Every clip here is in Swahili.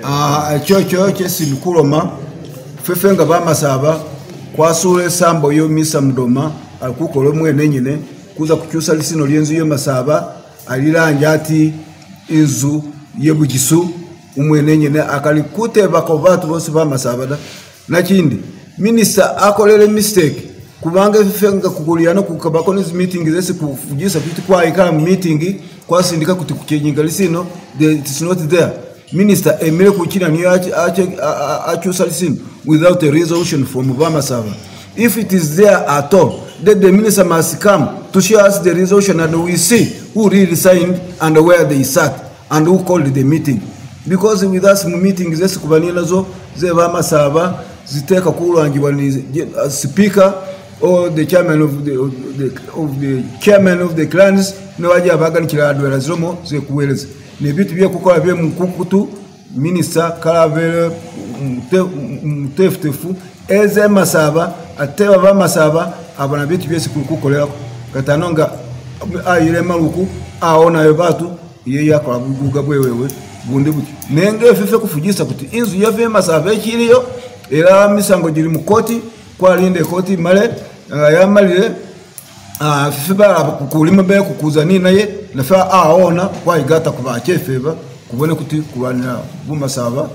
Chocho chesi lukuloma fefenga bamasaba kwasule sambo yo misa mdoma alikukola mwene nyine kuza kukyusa lisino lyenzu yo masaba aliranja ati inzu yebugisu umwene nyine akalikute bako batu bose bamasaba da nakindi minister akolele mistake kubanga fefenga kukuliana kukabako nizi meeting zese kufujisa kuti kwa ikala meeting kwa sindika kuti kukenyinga lisino it is not there. Minister Emile Kuchina niyo achusa lisino without a resolution from Bamasaba. If it is there at all, then the minister must come to show us the resolution and we see who really signed and where they sat and who called the meeting. Because with us meeting zesi kubanila zo ze Bamasaba ziteka kulangiwa ni speaker or the chairman of the chairman of the clans no waje abagani kila adwela zomo ze kuweleza. Ne bitu bya kukola bye mukukutu minister kalavele mteftefu eze masaba ateba ba masaba abana bitu byese kukukolera katanonga ayire maluku aona yo batu ye yakora buguga bwewewe bundi buti nenge fefe kufujisa kuti inzu yave masaba ekiriyo era misango giri mukoti kwa linde koti male yamalire fefe ba kulima be kukuzani naye nafa aona kwa igata kuba chefeba kubone kuti kubana bumasaba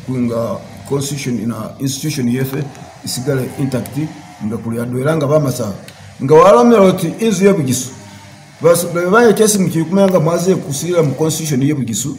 kuinga constitution ina institution yefe isigale intact ngakuli adweranga bamasaba nga walameroti inzu yebugisu bas baye chesi mkikumanga mwaze kusira mu constitution yebugisu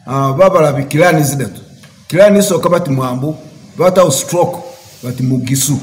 babala bikilani zidatu kilani so kabati mwambu bata stroke bati mugisu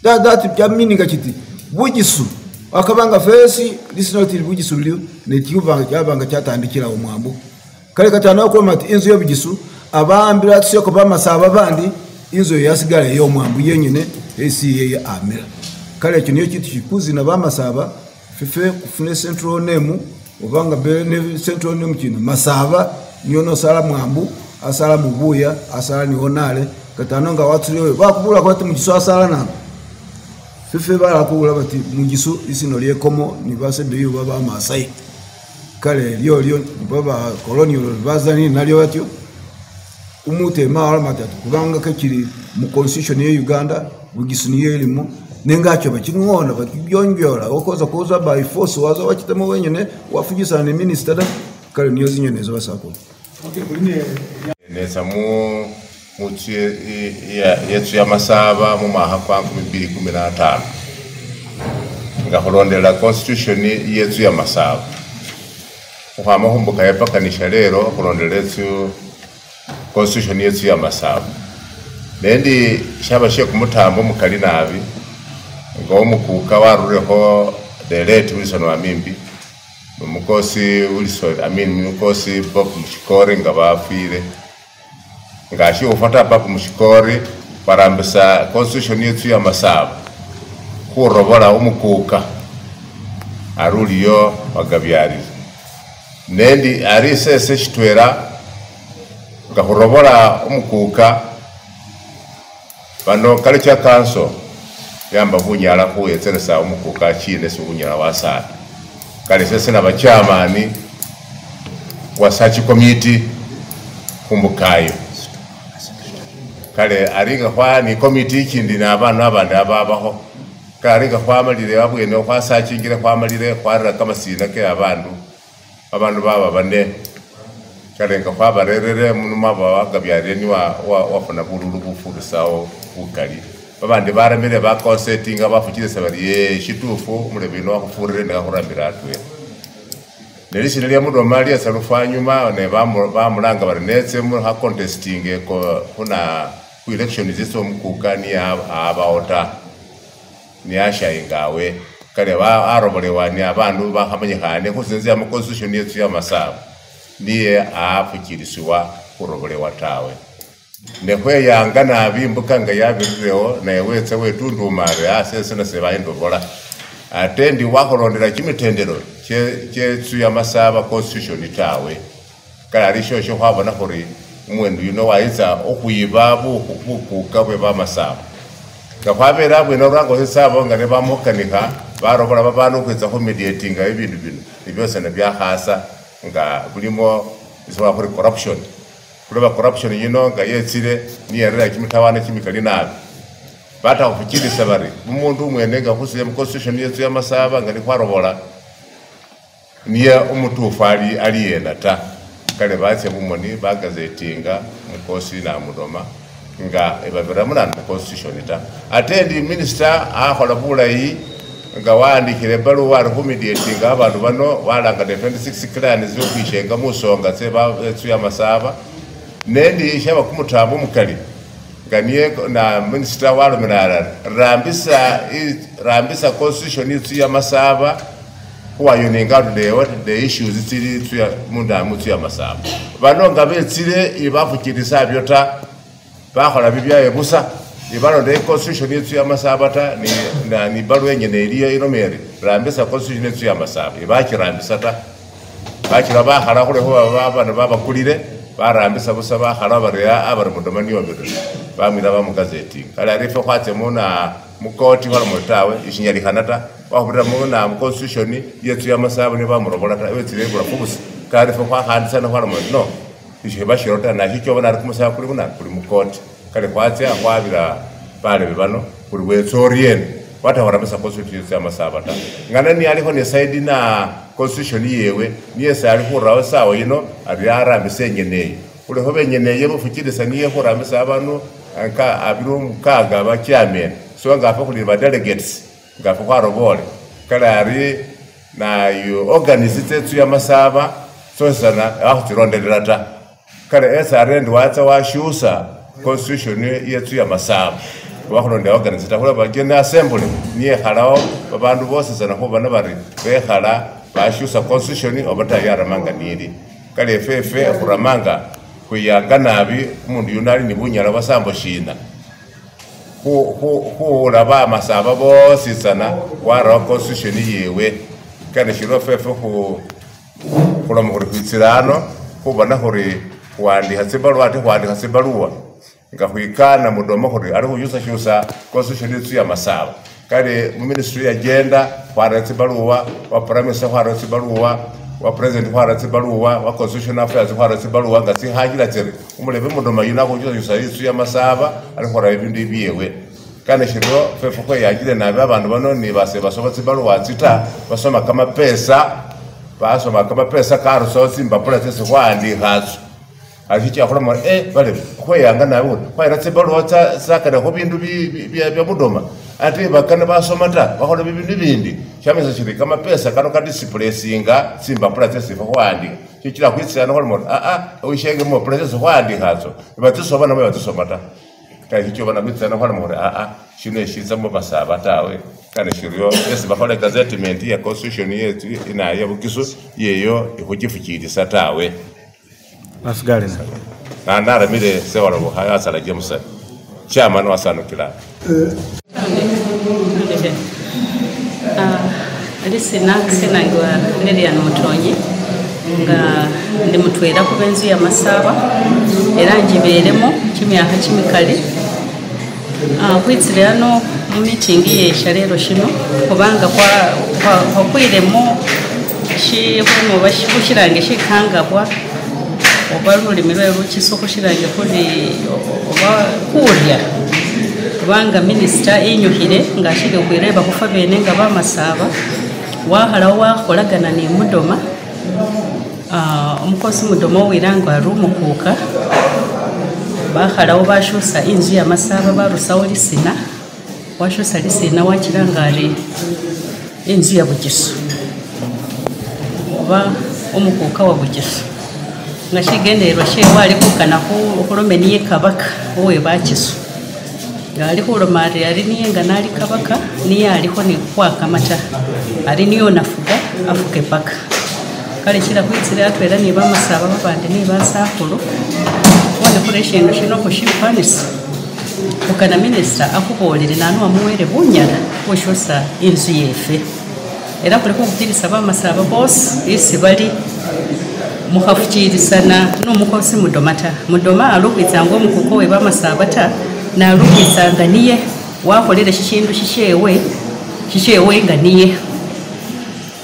that jamini ngachiti bugisu akabanga fesi lisinoti bugisu liyo netiyuba cyabanga cyatandikira umwambu kale katana ko mati inzu yebugisu abambira tsiyo ko bamasaba bandi inzo yasigale yo mwambu yenyine esi ye amira kale cyo niyo kitu kikuzi na bamasaba fefe kufune central name ubanga be ne central name kino masaba niyo no sala mwambu asala mubuya asala ni honale katanonga watu leo bakubula kwati mugiso asala na fefe barakubula bati mugiso isino lye komo ni base de yo baba masai kale lyo baba colonial bazani nalyo batyo umute mara matatu kubanga kakiri mu constitution ya Uganda bugisuniye elimo nengacho bakinwona bakibyongyola okoza koza by force waza wakitemo wenyene wafugisa ne minister da kale niyo zinyenezo basako neza mu yetu ya masaba mu mahakwa 2015 ngaholondera constitution yetu ya masaba uhama humbuka yapakanisha lero kulondera yetu constitution yetu ya masaba nendi shabashe kumutambo mukali nabi ngo mukuka warureho the late Wilson Wamimbi mukosi Wilson mukosi Bob Mushikori ngabafire ngashi ufata Bob Mushikori barambisa constitution yetu ya masaba kurobola umukuka aruliyo wagabyari nendi arisese chitwera ngahurobola umukuka bano kale cha kanso yamba bunyala kuyetseresa umukuka chine subunyala wasana kale sese na bachamani wa search committee kumbukayo kale aringa kwa ni committee kindi na abantu abandi ababaho kale kwa malire babwene kwa search ngira kwa malire kwa kama sina ke abantu baba bane karenga kwa barerere munuma bagabyare ni wafuna bururu bufurisaho bukari babandi baramire ba concerting abafukire sabari shitufu murebino wakufurire ndakurambira atwe nelisi nali amudo mali asalufanyuma ne bamulanga barinetse mu ha contesting ko kuna ku election ziso mukukani abaota ni asha ingawe kare ba arobolewani abantu bahamanyikane kuzinzi ya constitution yetu ya masaba niye afukiriswa kurobolewa tawe nekwe yanga nabimbuka nga yabirireho nayewetse wetundu mare asese na seba indobola atendi wakorondera kimitendero cyetu ya masaba constitution tawe kala shosho kwabona kuri umwendu yuno waiza okuyibabu kukabwe ba masaba kakwabera bwe no rango hesabo ngane bamukanika barobola babano kweza ko mediating ibintu byose na byahasa nga bulimo izwa kuri corruption kuleba corruption yino nga yetsire niyerera kimitawana kimikali nabi bata kufikirisa bari umuntu mwene nga kusiye mu constitution yetu y'amasaba nga ni kwarobola niye umutufu aliyenda ta kale batse bumoni bagazetinga mukosi na mudoma nga ebabira munana mu constitution ta atendi minister akhola bulayi nga wandikire baluwa akumediatinga abantu bano walanga the 26 clans zo kwishenga musonga seba ya masaba nendi shaba kumutabu mukali ganiye na minister walumira rambisa constitution yetu ya masaba kuwa yoninga the issues ziri ya munda mutu ya masaba bano ngabetsire ibafukirisa byota bakhola bibya ebusa ibalo de constitution yetu ya masaba ta ni balu yenyene iliyo inomere rambisa constitution yetu ya masaba ibakirambisa ta bakira bakhala kule ho abana babakulire barambisa busa bakhala bariya abari mudomani yombero bamira bamugazeti kala rife kwatse muna mukoti wala mutawe ishinyali kanata wakubira muna constitution yetu ya masaba ne bamurobola ta wetire bura kubusi kala rife kwa handisa na wala no ishiba shirota na hikyo bana kumusaba kuli muna kuli mukoti kale kwatse akwabira bale bibano kuli wetsorien wata warambisa constitution ya masaba ta ngana ni aliko ne side na constitution yewe niye sari kurawo sawo yino ararambise nyeneye kule hobe nyeneye bufukirisa niye kurambisa abantu anka abiro mukaga bakyamene so ngafa kuli ba delegates ngafa kwa robole kala ari na yo organize tsu ya masaba so sana akhutirondelera ta kale SRN watsa washusa constitution yetu ya masaba wakhulonda organize ta kula ba general assembly niye khalao babandu bose sana ko bana bari bekhala bashusa constitution obata yaramanga niri kale fefe akuramanga kuyanga nabi umuntu yunali nibunyala basambo shina ko laba masaba bose sana wara constitution yewe kale shiro fefe ko kuloma kuri kwitsirano ko bana hori wandi hasebalu ate wandi hasebaluwa ngakwikana mudomo kuri ari kuyusa constitution yetu ya masaba kale mu ministry ya agenda kwaratse baluwa wa prime minister kwaratse baluwa wa president kwaratse baluwa wa constitution affairs kwaratse baluwa ngasi hajira tere umulebe mudoma yina ko yusa yetu ya masaba ari khora ibindu ibiyewe kana shiro fefu ko yagire nabe abantu bano ni base basobatse baluwa tsita basoma kama pesa karo so simba process kwandi hazo achicha khora mo bale ko yanga nawe kwaratse baluwa sakana ko bindu bya mudoma ati bakana basomata bakhola bibindu bindi chameza chiri kama pesa kano ka disciplinesinga simba process kwandi chichira kwitsana kholo mo ushenge mo process kwandi hazo batisoma nabo batisomata kai chicho bana bitsana kholo mo shino shiza mo basaba tawe kana shiriyo ese bakhola gazettement ya constitution yetu ina ya bukiso yeyo ikujifukirisa tawe asgale na ndara mire sewala bo haya sala jamusa chama no asanukira Senagwa Lilian Mutonyi nga ndi mutwera ku benzi ya masaba era njiberemo kimyaka kimikali kwitsira no mu meeting ye sharero shino kubanga kwa kwiremo shi hono bashirange shikangabwa obaluri mirwe rukisoko shirange kuri oba kurya kubanga minister inyuhire ngashige kwireba kufa bene nga bamasaba wahala wakolagana ni mudoma umukozi mudoma wirangwa rumukuka bahala bashusa inzu ya masaba barusaho lisina washusa lisina wakirangari inzu ya bugiso oba umukuka wa bugiso ngashigenderwa she wali kukana ko kuromeniye kabaka wowe bakiso gali ko romari ari niyenga nali kabaka niye aliko ni kwaka mata ari niyo nafuga afuke paka kale kira kwitsira atwera ni bamasaba babande ni basakulu wone kureshinga shino ko shipanisa ukana minister akubolere nanu amuwere bunyara koshosa inzu yefe era kule ko kutirisa bamasaba boss isi bali mukafukirisana n'umukozi mudoma alukwitsanga omukuko we bamasaba ta na alukwitsanga niye wakolera shishindu shishewe nga niye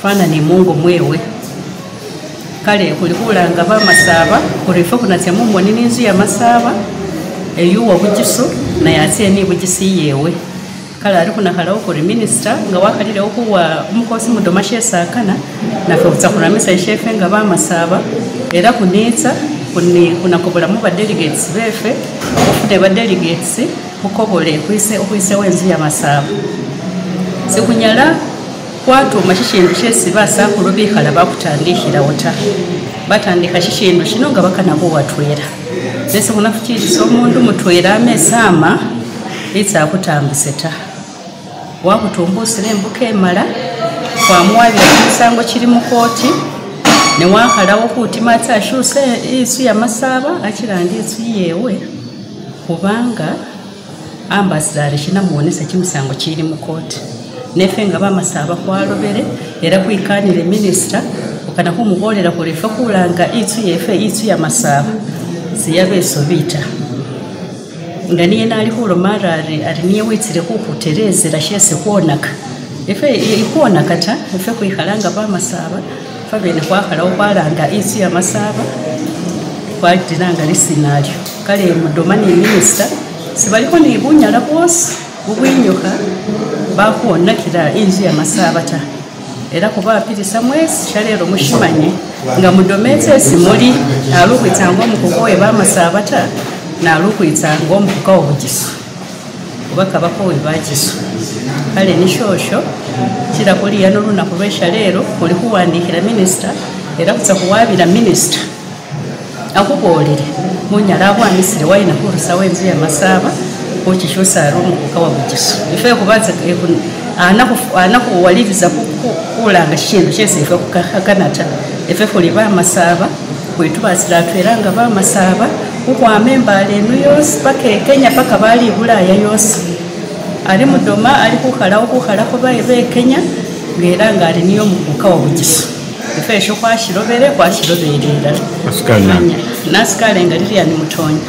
fana ni mungu mwewe kale kulikulanga bamasaba kulifa kunatya mumoni n'inzu ya masaba eyuwa bugisu naye ate ni bugisi yewe kale ari kunakalawo kuri minister nga wakalirewo kuwa umukosi Mudoma Shesakana nafe kutsa kuramisa ishefe nga bamasaba era kunitsa kunakobolamu ba delegates befe okude ba delegates ukobole kwise wenzu ya masaba sikunyala kwatu mashishindu shesi basakulu bikhala bakutandikira wota batandika shishindu shino nga bakanabo watwera nese kunafikiriza omundu mutwera amesama itsa kutambiseta wakutumbusira embuka emala kwamuwabira kumusango kiri mu kooti ne wakalawo kuti matsa ashuse isu ya masaba akirandi isu yewe kubanga ambassador shinamuonesa kimusango kiri mu kooti nefe nga bamasaba kwalobere era kwikanire minister ukana kumubolera kulifa kulanga itu yefe itu ya masaba siyabeso bita ngani yena ali hulo marari ariniye witire kukuterezera shese kuonaka efe ikuonaka ta efe kuikalanga bamasaba fabene kwakalawo kwalanga itu ya masaba kwadiranga lisinalyo kale Mudoma ni minister sibaliko ni bunyala bwose ubwinyoka bakuonakira inzu ya masaba ta era kuba apirisa mwesi shalero mushimanye nga Mudometse simuli alukwitanga omukukowe bamasaba ta nalukwitanga omukukowe bugisu kubaka bakowe bagisu kale nishosho kira kuli yano lunaku lweshalero kuli kuwandikira minister era kutsa kuwabira minister akubolere munyala abwanisire waina kurusa wenzu ya masaba okishosa arumu kukawa bugisu ife kubanza anakuwaliriza kulanga shindu shese ife kukakanata ife kuli bamasaba kwetu basiratweranga bamasaba kukwama embala enu yose paka Kenya paka bali Bulaya yose ali Mudoma ali kukhalako bae Kenya ngera nga ali niyo mukukawa bugisu ife esho kwashirobere kwashiroberera nasikale nga lili yani Mutonya